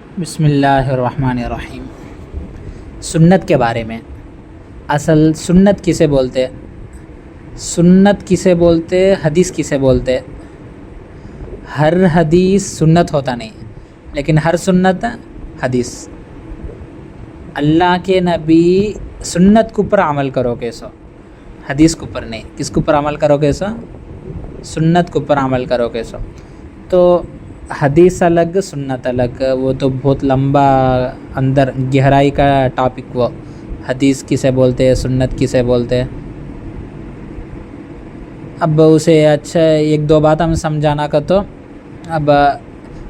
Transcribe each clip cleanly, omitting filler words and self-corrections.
بسم اللہ الرحمن الرحیم۔ سنت کے بارے میں، اصل سنت کسے بولتے، سنت کسے بولتے، حدیث کسے بولتے؟ ہر حدیث سنت ہوتا نہیں، لیکن ہر سنت حدیث۔ اللہ کے نبی سنت کے اوپر عمل کرو گے سو، حدیث کے اوپر نہیں۔ کس کے اوپر عمل کرو گے سو؟ سنت کے اوپر عمل کرو گے سو۔ تو حدیث الگ سنت الگ، وہ تو بہت لمبا اندر گہرائی کا ٹاپک۔ وہ حدیث کسے بولتے ہیں، سنت کسے بولتے ہیں، اب اسے اچھا ایک دو بات ہم سمجھانا کا۔ تو اب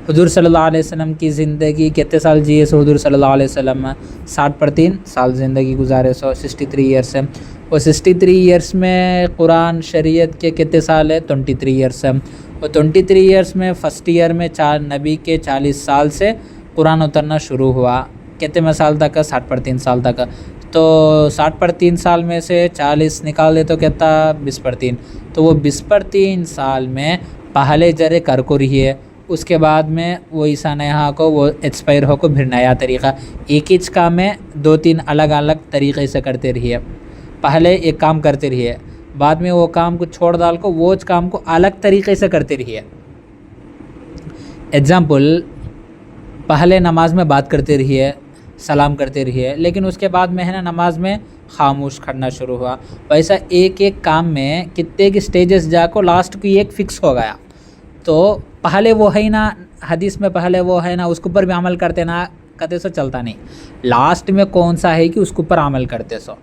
حضور صلی اللہ علیہ وسلم کی زندگی کتنے سال جیے سو؟ حضور صلی اللہ علیہ وسلم 60/3 سال زندگی گزارے سو، 63 ایئرس ہے۔ وہ 63 ایئرس میں قرآن شریعت کے کتنے سال ہے؟ 23 ایئرس ہے۔ وہ 23 ایئرس میں فرسٹ ایئر میں نبی کے 40 سال سے قرآن اترنا شروع ہوا۔ کتنے سال تک؟ 60/3 سال تک۔ تو 60/3 سال میں سے 40 نکال دے تو کہتا 20/3۔ تو وہ 20/3 سال میں پہلے جرے کر کو رہی ہے، اس کے بعد میں وہ عیسیٰ نیا کو وہ ایکسپائر ہو کو پھر نیا طریقہ، ایک ہی کام میں 2-3 الگ الگ طریقے سے کرتے رہیے۔ پہلے ایک کام کرتے رہیے، بعد میں وہ کام کو چھوڑ ڈال کو وہ کام کو الگ طریقے سے کرتے رہیے۔ ایگزامپل، پہلے نماز میں بات کرتے رہیے، سلام کرتے رہیے، لیکن اس کے بعد میں ہے نا نماز میں خاموش کھڑنا شروع ہوا۔ ویسا ایک ایک کام میں کتنے کی سٹیجز جا کو لاسٹ کی ایک فکس ہو گیا۔ تو پہلے وہ ہے نا حدیث میں، پہلے وہ ہے نا اس کے اوپر بھی عمل کرتے نا کہتے سو چلتا نہیں، لاسٹ میں کون سا ہے کہ اس کے اوپر عمل کرتے سو۔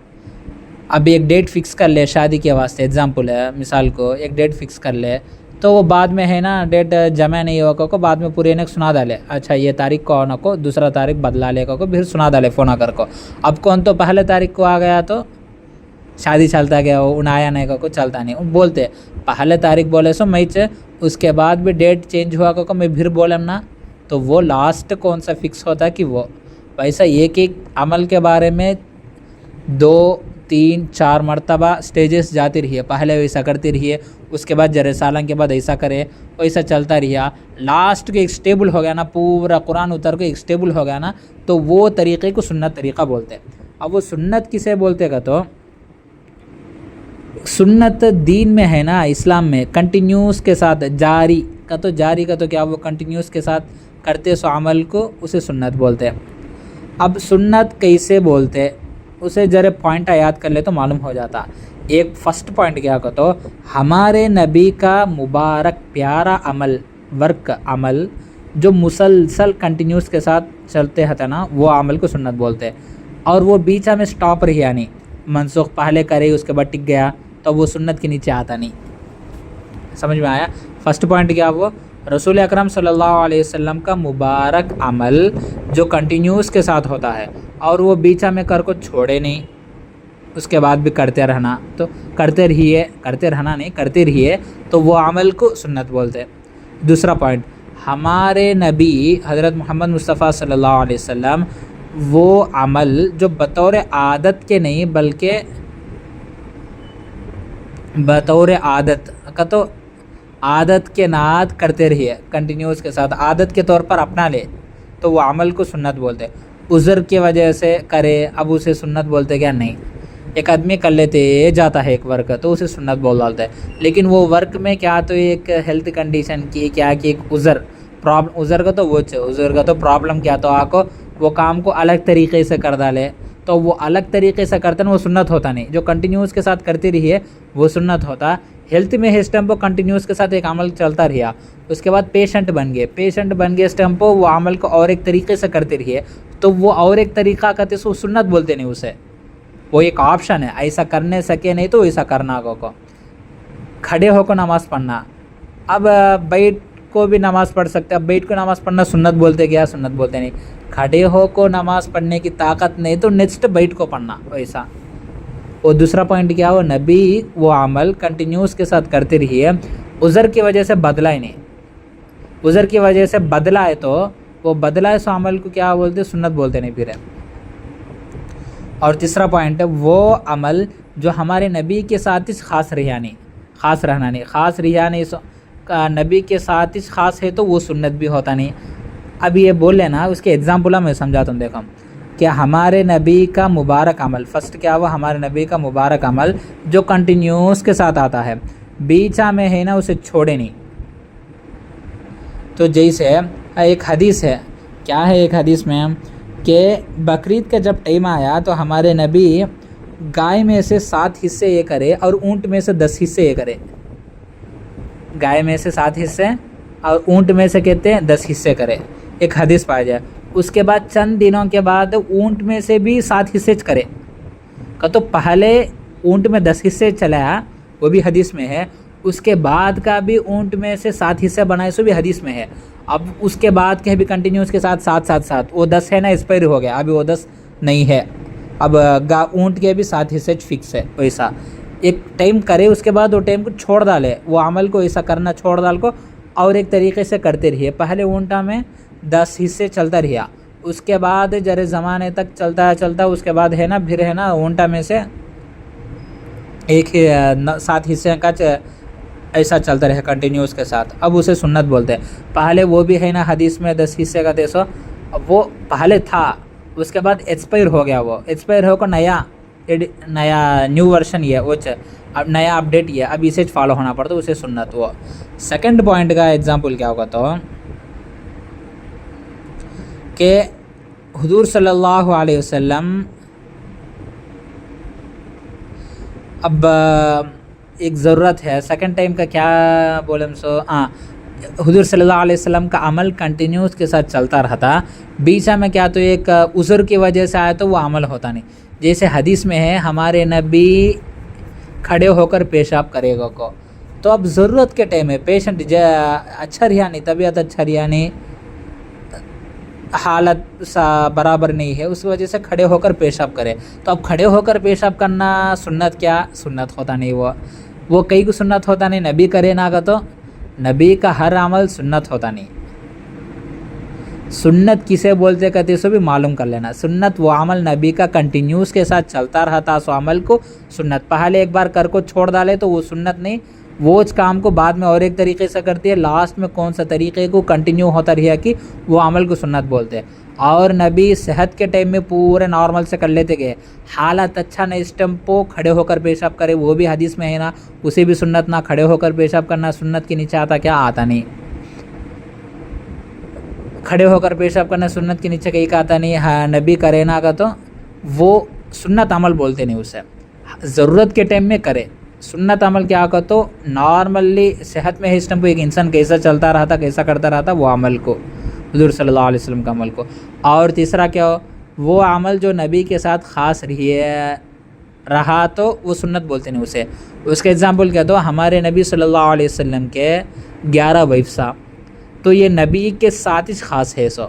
اب ایک ڈیٹ فکس کر لے شادی کے واسطے، ایگزامپل ہے، مثال کو ایک ڈیٹ فکس کر لے، تو وہ بعد میں ہے نا ڈیٹ جمع نہیں ہوگا کو بعد میں پورے نے سنا ڈالے، اچھا یہ تاریخ کو آنا کو دوسرا تاریخ بدلا لے کو پھر سنا ڈالے فون کر کو۔ اب کون تو پہلے تاریخ کو آ گیا تو شادی چلتا گیا، وہ آیا نہیں کو چلتا نہیں، بولتے پہلے تاریخ بولے سو میں اس کے بعد بھی ڈیٹ چینج ہوا کو میں پھر بولم نا، تو وہ لاسٹ کون سا فکس ہوتا کہ وہ ویسا ایک ایک عمل کے بارے میں 2-3-4 مرتبہ سٹیجز جاتی رہی ہے۔ پہلے ویسا کرتی رہی ہے، اس کے بعد جرے سالن کے بعد ایسا کرے، ویسا چلتا رہا، لاسٹ کے ایک سٹیبل ہو گیا نا، پورا قرآن اتر کے ایک سٹیبل ہو گیا نا، تو وہ طریقے کو سنت طریقہ بولتے ہیں۔ اب وہ سنت کسے بولتے گا؟ تو سنت دین میں ہے نا، اسلام میں کنٹینیوس کے ساتھ جاری کا، تو جاری کا تو کیا وہ کنٹینیوس کے ساتھ کرتے سو عمل کو اسے سنت بولتے ہیں۔ اب سنت کیسے بولتے اسے ذرا پوائنٹ یاد کر لے تو معلوم ہو جاتا۔ ایک فرسٹ پوائنٹ کیا کہ تو ہمارے نبی کا مبارک پیارا عمل، ورک عمل جو مسلسل کنٹینیوس کے ساتھ چلتے ہیں نا، وہ عمل کو سنت بولتے، اور وہ بیچا میں سٹاپ رہی، یعنی منسوخ پہلے کرے اس کے بعد ٹک گیا تو وہ سنت کے نیچے آتا نہیں۔ سمجھ میں آیا؟ فرسٹ پوائنٹ کیا؟ وہ رسول اکرم صلی اللہ علیہ وسلم کا مبارک عمل جو کنٹینیوس کے ساتھ ہوتا ہے اور وہ بیچا میں کر کو چھوڑے نہیں، اس کے بعد بھی کرتے رہنا، تو کرتے رہیے، کرتے رہنا نہیں کرتے رہیے، تو وہ عمل کو سنت بولتے۔ دوسرا پوائنٹ، ہمارے نبی حضرت محمد مصطفیٰ صلی اللہ علیہ وسلم وہ عمل جو بطور عادت کے نہیں بلکہ بطور عادت کا، تو عادت کے نعت کرتے رہیے کنٹینیوس کے ساتھ، عادت کے طور پر اپنا لے، تو وہ عمل کو سنت بولتے۔ عذر کی وجہ سے کرے اب اسے سنت بولتے کیا؟ نہیں۔ ایک آدمی کر لیتے جاتا ہے ایک ورک تو اسے سنت بول ڈالتا ہے، لیکن وہ ورک میں کیا تو ایک ہیلتھ کنڈیشن کی کیا کہ ایک عذر کا، تو وہ عذر کا تو پرابلم کیا تو آپ کو وہ کام کو الگ طریقے سے کر ڈالے، تو وہ الگ طریقے سے کرتے نا، وہ سنت ہوتا نہیں۔ جو کنٹینیوس کے ساتھ کرتی رہی ہے وہ سنت ہوتا۔ ہیلتھ میں ہے اس ٹائم پہ کنٹینیوس کے ساتھ ایک عمل چلتا رہا، اس کے بعد پیشنٹ بن گئے اس ٹائم پہ وہ عمل کو اور ایک طریقے سے کرتے رہیے، تو وہ اور ایک طریقہ کرتے سو سنت بولتے نہیں اسے، وہ ایک آپشن ہے، ایسا کرنے سکے نہیں تو ایسا کرنا کو کھڑے ہو کو نماز پڑھنا، اب بیٹھ کو بھی نماز پڑھ سکتے، اب بیٹھ کو نماز پڑھنا سنت بولتے کیا؟ سنت بولتے نہیں۔ کھڑے ہو کو نماز پڑھنے کی طاقت نہیں تو نیکسٹ بیٹھ کو پڑھنا ویسا۔ اور دوسرا پوائنٹ کیا؟ وہ نبی وہ عمل کنٹینیوس کے ساتھ کرتے رہیے، عذر کی وجہ سے بدلا ہی نہیں، عذر کی وجہ سے بدلا ہے تو وہ بدلا ہے سو عمل کو کیا بولتے؟ سنت بولتے نہیں پھر ہے۔ اور تیسرا پوائنٹ ہے وہ عمل جو ہمارے نبی کے ساتھ خاص رہنا نہیں، خاص رہنا نہیں، نبی کے ساتھ خاص ہے تو وہ سنت بھی ہوتا نہیں۔ اب یہ بول لینا، اس کے ایگزامپل میں سمجھاتا ہوں. دیکھو کہ ہمارے نبی کا مبارک عمل، فرسٹ کیا ہوا، ہمارے نبی کا مبارک عمل جو کنٹینیوس کے ساتھ آتا ہے، بیچا میں ہے نا اسے چھوڑے نہیں. تو جیسے ایک حدیث ہے، کیا ہے ایک حدیث میں کہ بقرعید کا جب ٹائم آیا تو ہمارے نبی گائے میں سے 7 حصے یہ کرے اور اونٹ میں سے 10 حصے یہ کرے. گائے میں سے 7 حصے اور اونٹ میں سے کہتے ہیں 10 حصے کرے، ایک حدیث پایا جائے. اس کے بعد چند دنوں کے بعد اونٹ میں سے بھی 7 حصے کرے. تو پہلے اونٹ میں 10 حصے چلایا، وہ بھی حدیث میں ہے. اس کے بعد کا بھی اونٹ میں سے 7 حصے بنائے، سو بھی حدیث میں ہے. اب اس کے بعد کے بھی کنٹینیوس کے ساتھ 7 وہ 10 ہے نا، ایکسپائر ہو گیا، ابھی وہ 10 نہیں ہے. اب اونٹ کے بھی 7 حصے فکس ہے. ویسا ایک ٹائم کرے، اس کے بعد وہ ٹائم کو چھوڑ ڈالے، وہ عمل کو ایسا کرنا چھوڑ ڈال کو اور ایک طریقے سے کرتے رہیے. پہلے اونٹا میں 10 حصے چلتا رہا، اس کے بعد جرے زمانے تک چلتا اس کے بعد ہے نا پھر ہے نا اونٹا میں سے ایک 7 حصے کا ایسا چلتا رہے کنٹینیوس کے ساتھ. اب اسے سنت بولتے ہیں. پہلے وہ بھی ہے نا حدیث میں 10 حصے کا دیسو، وہ پہلے تھا، اس کے بعد ایکسپائر ہو گیا. وہ ایکسپائر ہو کر نیا نیو ورژن یہ وہ اب نیا اپڈیٹ یہ اب اسے فالو ہونا پڑتا، اسے سنت. وہ سیکنڈ پوائنٹ کا ایگزامپل کیا ہوگا تو کہ حضور صلی اللہ علیہ وسلم اب ایک ضرورت ہے سیکنڈ ٹائم کا، کیا بولے سو حضور صلی اللہ علیہ وسلم کا عمل کنٹینیوس کے ساتھ چلتا رہتا، بیچا میں کیا تو ایک عذر کی وجہ سے آیا تو وہ عمل ہوتا نہیں. جیسے حدیث میں ہے ہمارے نبی کھڑے ہو کر پیشاب کرے گا کو، تو اب ضرورت کے ٹائم ہے، پیشنٹ اچھا رہا نہیں، طبیعت اچھا رہا نہیں، حالت برابر نہیں ہے، اس وجہ سے کھڑے ہو کر پیشاب کرے. تو اب کھڑے ہو کر پیشاب کرنا سنت کیا سنت ہوتا نہیں. وہ کئی کو سنت ہوتا نہیں، نبی کرے نہ کا تو نبی کا ہر عمل سنت ہوتا نہیں. سنت کسے بولتے کہتے سو بھی معلوم کر لینا. سنت وہ عمل نبی کا کنٹینیوس کے ساتھ چلتا رہتا، سو عمل کو سنت. پہلے ایک بار کر کو چھوڑ ڈالے تو وہ سنت نہیں. وہ اس کام کو بعد میں اور ایک طریقے سے کرتی ہے، لاسٹ میں کون سا طریقے کو کنٹینیو ہوتا رہا کہ وہ عمل کو سنت بولتے ہیں. اور نبی صحت کے ٹائم میں پورے نارمل سے کر لیتے گئے، حالت اچھا نہ اس ٹیمپو کھڑے ہو کر پیشاب کرے، وہ بھی حدیث میں ہے نا، اسے بھی سنت. نہ کھڑے ہو کر پیشاب کرنا سنت کے نیچے آتا، کیا آتا نہیں. کھڑے ہو کر پیشاب کرنا سنت کے نیچے کہیں کا آتا نہیں. ہاں نبی کرے نا کا تو وہ سنت عمل بولتے نہیں اسے، ضرورت کے ٹائم میں کرے. سنت عمل کیا کا تو نارملی صحت میں اس ٹائم کو ایک انسان کیسا چلتا رہتا، کیسا کرتا رہتا، وہ عمل کو حضور صلی اللہ علیہ وسلم کا عمل کو. اور تیسرا کیا ہو، وہ عمل جو نبی کے ساتھ خاص رہا تو وہ سنت بولتے نہیں اسے. اس کے ایگزامپل کیا تو ہمارے نبی صلی اللہ علیہ وسلم کے 11 وائفسا، تو یہ نبی کے ساتھ خاص ہے، سو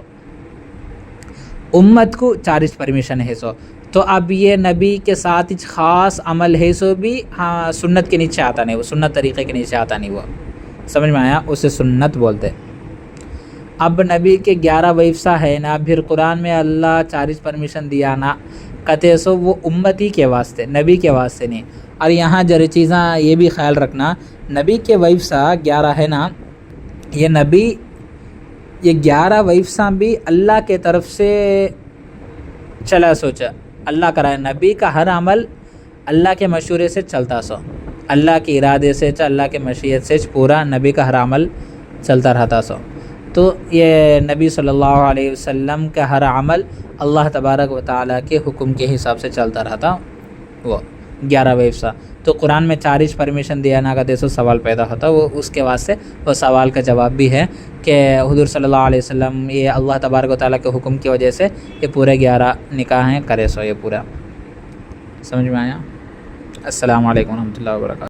امت کو 4 پرمیشن ہے. سو تو اب یہ نبی کے ساتھ خاص عمل ہے، سو بھی ہاں سنت کے نیچے آتا نہیں، وہ سنت طریقے کے نیچے آتا نہیں. وہ سمجھ میں آیا، اسے سنت بولتے. اب نبی کے 11 وائفسا ہے نا، پھر قرآن میں اللہ 4 پرمیشن دیا نا کہتے سو وہ امتی کے واسطے، نبی کے واسطے نہیں. اور یہاں جرے چیزاں یہ بھی خیال رکھنا، نبی کے وائفسا 11 ہے نا، یہ نبی یہ 11 وائفساں بھی اللہ کے طرف سے چلا سوچا، اللہ کرائے. نبی کا ہر عمل اللہ کے مشورے سے چلتا، سو اللہ کے ارادے سے، اللہ کے مشیت سے پورا نبی کا ہر عمل چلتا رہتا. سو تو یہ نبی صلی اللہ علیہ وسلم کا ہر عمل اللہ تبارک و تعالیٰ کے حکم کے حساب سے چلتا رہتا. وہ 11 وائفسا تو قرآن میں 4 پرمیشن دیا نہ کہتے سو سوال پیدا ہوتا. وہ اس کے واسطے وہ سوال کا جواب بھی ہے کہ حضور صلی اللہ علیہ وسلم یہ اللہ تبارک و تعالیٰ کے حکم کی وجہ سے یہ پورے 11 نکاح ہیں کرے. سو یہ پورا سمجھ میں آیا. السلام علیکم ورحمۃ اللہ وبرکاتہ.